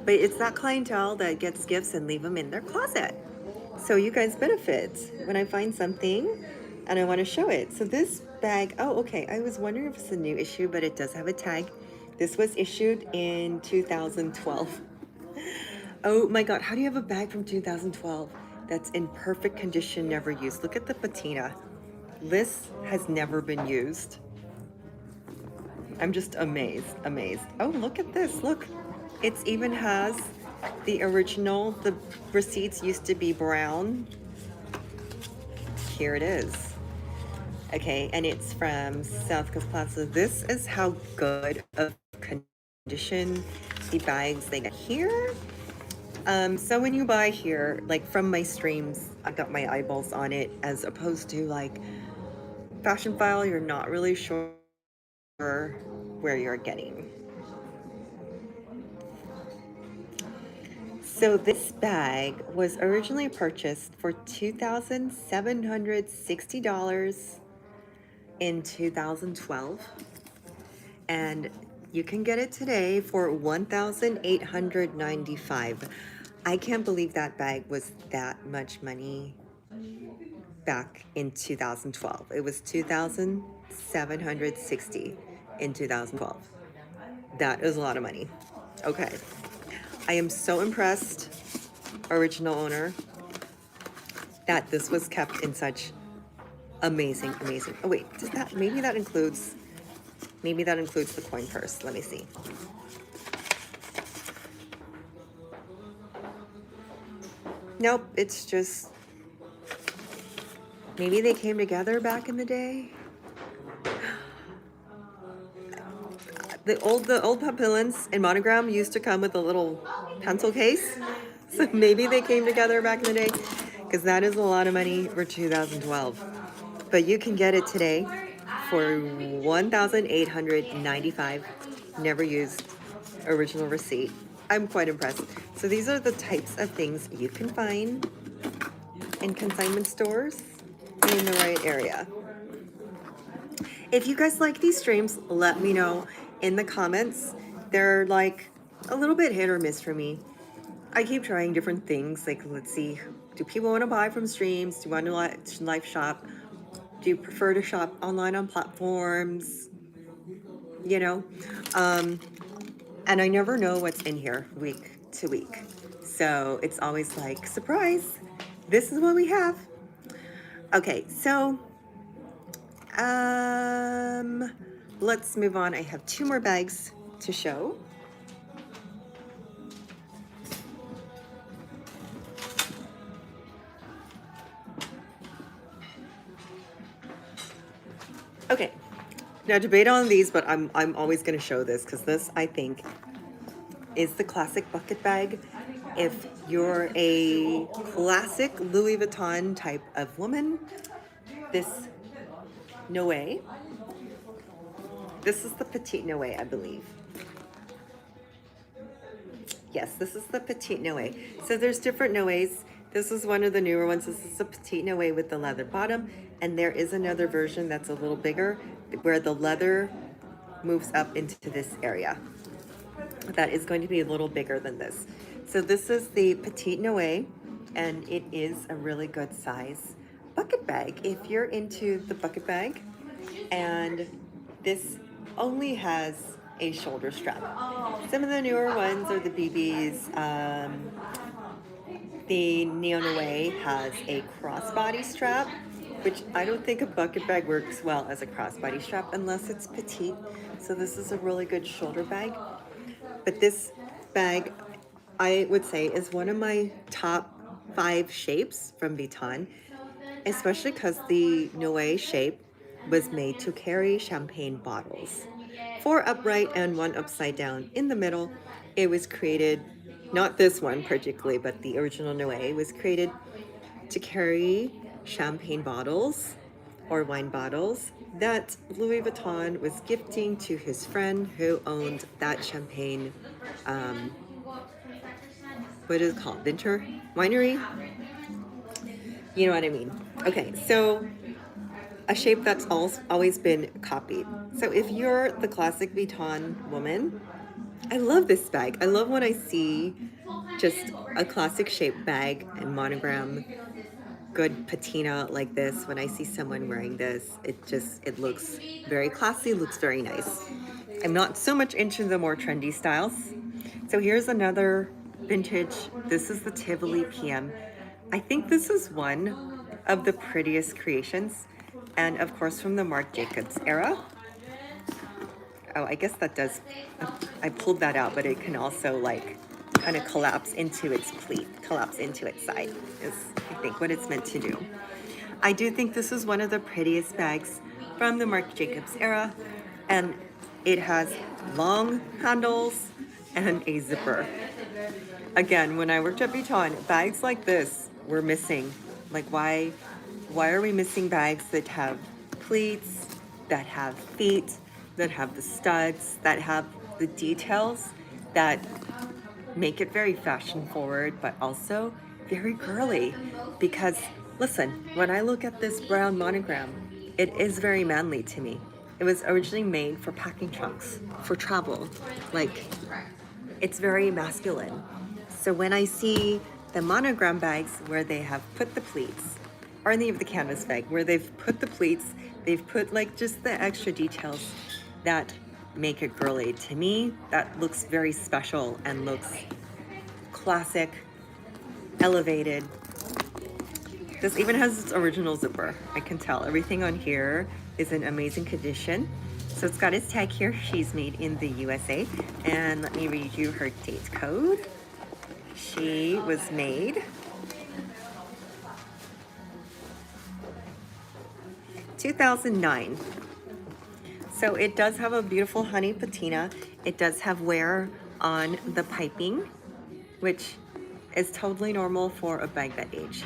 But it's that clientele that gets gifts and leave them in their closet. So you guys benefit when I find something and I want to show it. So this bag, oh, okay. I was wondering if it's a new issue, but it does have a tag. This was issued in 2012. Oh my God, how do you have a bag from 2012 that's in perfect condition, never used? Look at the patina. This has never been used. I'm just amazed, amazed. Oh, look at this, look. It even has the original, the receipts used to be brown. Here it is. Okay, and it's from South Coast Plaza. This is how good of condition the bags they get here. So when you buy here, like from my streams, I got my eyeballs on it, as opposed to like Fashion File, you're not really sure where you're getting. So this bag was originally purchased for $2,760 in 2012, and you can get it today for $1,895. I can't believe that bag was that much money back in 2012. It was 2,760 in 2012. That is a lot of money. Okay. I am so impressed, original owner, that this was kept in such amazing, amazing. Oh wait, does that, maybe that includes the coin purse. Let me see. Nope, it's just, maybe they came together back in the day. The old Papillons in Monogram used to come with a little pencil case. So maybe they came together back in the day, because that is a lot of money for 2012. But you can get it today for $1,895, never used, original receipt. I'm quite impressed. So these are the types of things you can find in consignment stores in the right area. If you guys like these streams, let me know in the comments. They're like a little bit hit or miss for me. I keep trying different things. Like, let's see, do people want to buy from streams? Do you want to live shop? Do you prefer to shop online on platforms? You know, and I never know what's in here week to week. So it's always like, surprise, this is what we have. Okay, so let's move on. I have two more bags to show. Okay, now debate on these, but I'm always going to show this, because this, I think, is the classic bucket bag. If you're a classic Louis Vuitton type of woman, this Noe, this is the Petite Noe, I believe. Yes, this is the Petite Noe. So there's different Noes. This is one of the newer ones. This is the Petite Noe with the leather bottom. And there is another version that's a little bigger, where the leather moves up into this area. That is going to be a little bigger than this. So this is the Petite Noe, and it is a really good size bucket bag. If you're into the bucket bag, and this only has a shoulder strap. Some of the newer ones are the BBs. The Neo Noe has a crossbody strap, which I don't think a bucket bag works well as a crossbody strap unless it's petite. So this is a really good shoulder bag. But this bag, I would say, is one of my top 5 shapes from Vuitton, especially because the Noe shape was made to carry champagne bottles. 4 upright and 1 upside down. In the middle, it was created, not this one particularly, but the original Noe was created to carry champagne bottles or wine bottles that Louis Vuitton was gifting to his friend who owned that champagne what is it called? Vintage Winery? You know what I mean. Okay, so a shape that's always been copied. So if you're the classic Vuitton woman, I love this bag. I love when I see just a classic shaped bag and monogram, good patina like this. When I see someone wearing this, it looks very classy, looks very nice. I'm not so much into the more trendy styles. So here's another vintage. This is the Tivoli PM. I think this is one of the prettiest creations. And of course from the Marc Jacobs era. Oh, I guess that does, I pulled that out, but it can also like kind of collapse into its pleat, collapse into its side is I think what it's meant to do. I do think this is one of the prettiest bags from the Marc Jacobs era, and it has long handles and a zipper. Again, when I worked at Vuitton, bags like this were missing. Like why are we missing bags that have pleats, that have feet, that have the studs, that have the details that make it very fashion forward, but also very girly? Because listen, when I look at this brown monogram, it is very manly to me. It was originally made for packing trunks, for travel. Like, it's very masculine. So when I see the monogram bags where they have put the pleats, or any of the canvas bag where they've put the pleats, they've put like just the extra details that make it girly. To me, that looks very special and looks classic, elevated. This even has its original zipper. I can tell everything on here is in amazing condition. So it's got its tag here. She's made in the USA. And let me read you her date code. She was made 2009. So it does have a beautiful honey patina. It does have wear on the piping, which is totally normal for a bag that age.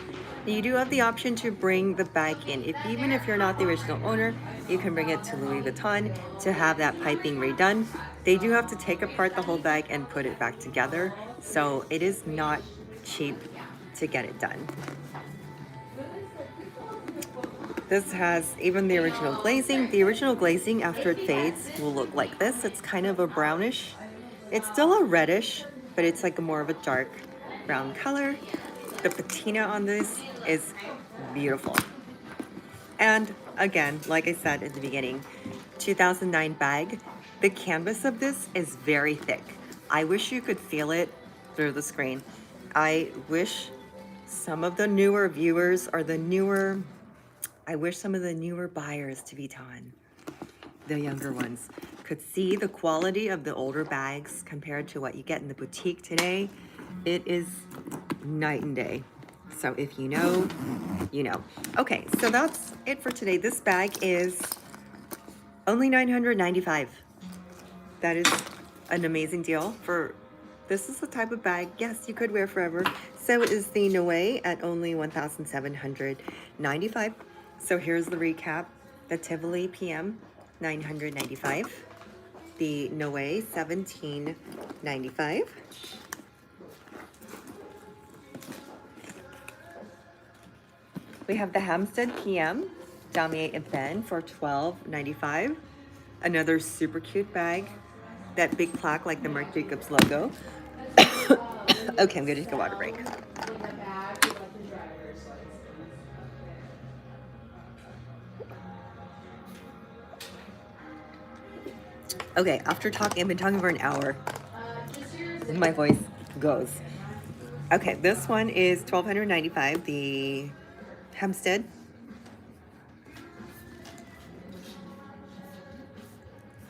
You do have the option to bring the bag in. Even if you're not the original owner, you can bring it to Louis Vuitton to have that piping redone. They do have to take apart the whole bag and put it back together. So it is not cheap to get it done. This has even the original glazing. The original glazing, after it fades, will look like this. It's kind of a brownish. It's still a reddish, but it's like a more of a dark brown color. The patina on this is beautiful. And again, like I said at the beginning, 2009 bag. The canvas of this is very thick. I wish you could feel it through the screen. I wish some of the newer viewers or I wish some of the newer buyers to Vuitton, the younger ones, could see the quality of the older bags compared to what you get in the boutique today. It is night and day. So if you know, you know. Okay, so that's it for today. This bag is only $995. That is an amazing deal for, this is the type of bag, yes, you could wear forever. So is the Noe at only $1,795. So here's the recap. The Tivoli PM, $995. The Noe, $1,795. We have the Hampstead PM, Damier Ebene for $12.95. Another super cute bag. That big plaque like the Marc Jacobs logo. Okay, I'm gonna take a water break. Okay, after talking, I've been talking for an hour. My voice goes. Okay, this one is $1,295, the Hampstead.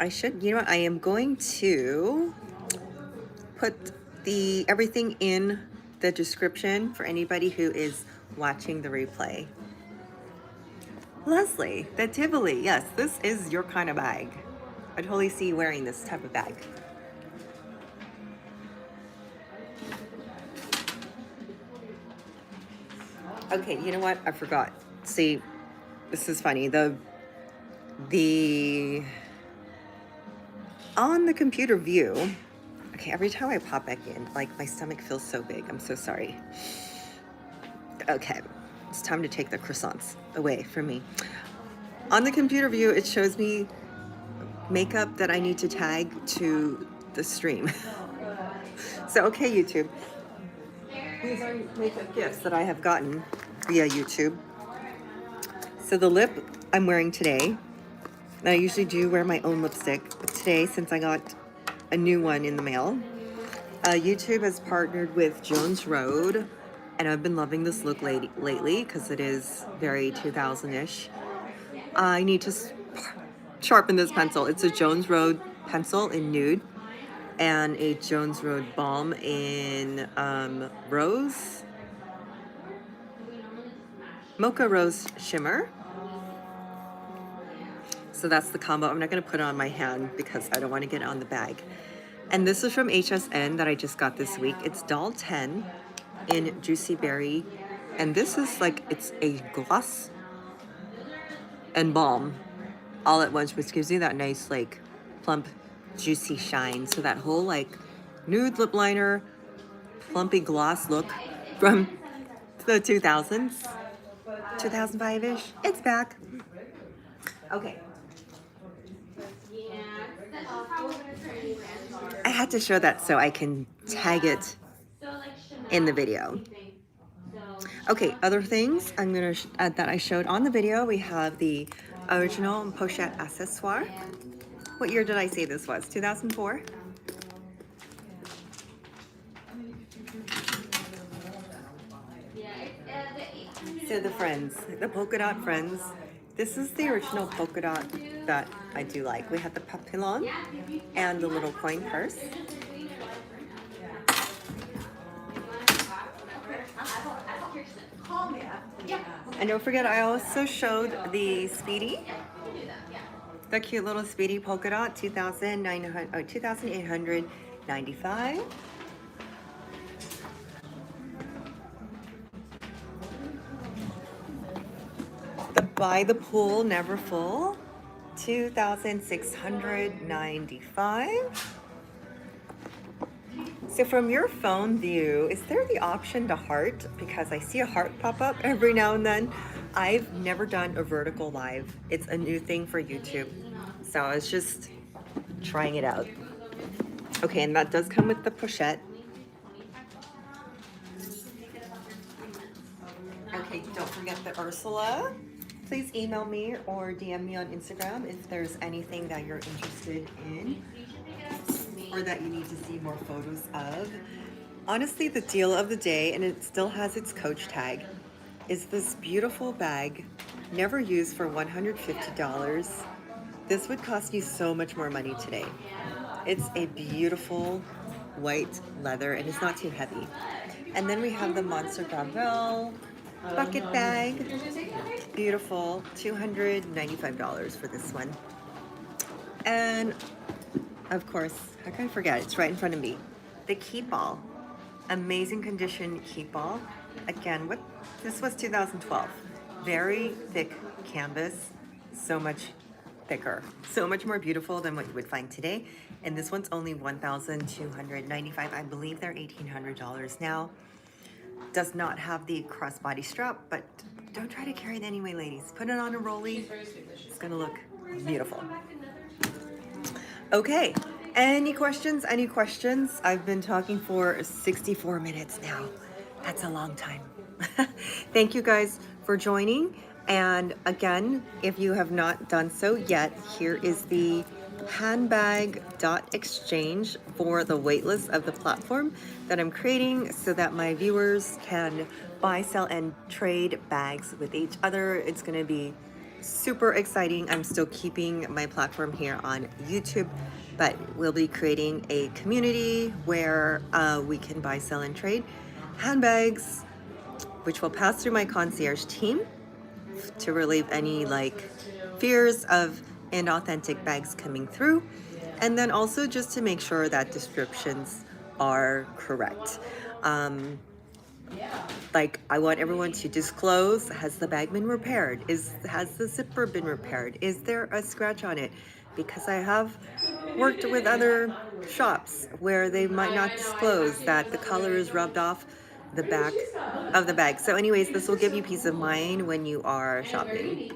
You know what, I am going to put everything in the description for anybody who is watching the replay. Leslie, the Tivoli, yes, this is your kind of bag. I totally see you wearing this type of bag. Okay, you know what? I forgot. See, this is funny. On the computer view, Okay, every time I pop back in, like my stomach feels so big. I'm so sorry. Okay, it's time to take the croissants away from me. On the computer view, it shows me makeup that I need to tag to the stream. So, okay, YouTube. These are makeup gifts that I have gotten via YouTube. So the lip I'm wearing today, and I usually do wear my own lipstick, but today, since I got a new one in the mail, YouTube has partnered with Jones Road, and I've been loving this look lately because it is very 2000-ish. I need to sharpen this pencil. It's a Jones Road pencil in nude and a Jones Road balm in mocha rose shimmer. So that's the combo. I'm not going to put it on my hand because I don't want to get it on the bag. And this is from HSN that I just got this week. It's Doll 10 in Juicy Berry. And this is like, it's a gloss and balm all at once, which gives you that nice, like, plump, juicy shine. So that whole, like, nude lip liner, plumpy gloss look from the 2000s, 2005-ish, it's back. Okay. I had to show that so I can tag it in the video. Okay, other things I'm gonna that I showed on the video. We have the original Pochette accessoire. What year did I say this was? 2004. So the Friends, the polka dot Friends. This is the original polka dot that I do like. We have the Papillon and the little coin purse. And don't forget, I also showed the Speedy, the cute little Speedy polka dot, 2,895. The By the Pool Neverfull, 2,695. So from your phone view, is there the option to heart? Because I see a heart pop up every now and then. I've never done a vertical live. It's a new thing for YouTube. So I was just trying it out. Okay, and that does come with the pochette. Okay, don't forget the Ursula. Please email me or DM me on Instagram if there's anything that you're interested in or that you need to see more photos of. Honestly, the deal of the day, and it still has its Coach tag, is this beautiful bag, never used, for $150. This would cost you so much more money today. It's a beautiful white leather and it's not too heavy. And then we have the Monster Gravel bucket bag. Beautiful, $295 for this one. And of course, how can I forget? It's right in front of me. The Keepall, amazing condition Keepall. Again, this was 2012. Very thick canvas, so much thicker, so much more beautiful than what you would find today. And this one's only $1,295. I believe they're $1,800 now. Does not have the crossbody strap, but don't try to carry it anyway, ladies. Put it on a rollie. It's gonna look beautiful. Okay, any questions? Any questions? I've been talking for 64 minutes now. That's a long time. Thank you guys for joining. And again, if you have not done so yet, here is the handbag.exchange for the waitlist of the platform that I'm creating so that my viewers can buy, sell, and trade bags with each other. It's going to be super exciting. I'm still keeping my platform here on YouTube, but we'll be creating a community where we can buy, sell, and trade handbags, which will pass through my concierge team to relieve any fears of inauthentic bags coming through, and then also just to make sure that descriptions are correct. I want everyone to disclose: has the bag been repaired? Has the zipper been repaired? Is there a scratch on it? Because I have worked with other shops where they might not disclose that the color is rubbed off the back of the bag. So anyways, this will give you peace of mind when you are shopping.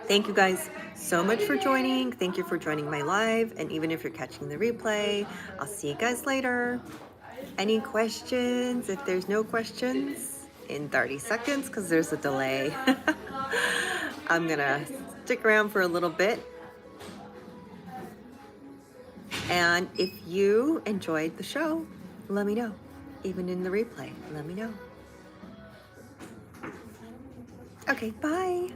Thank you guys so much for joining. Thank you for joining my live. And even if you're catching the replay, I'll see you guys later. Any questions? If there's no questions, in 30 seconds, because there's a delay, I'm gonna stick around for a little bit. And if you enjoyed the show, let me know. Even in the replay, let me know. Okay, bye.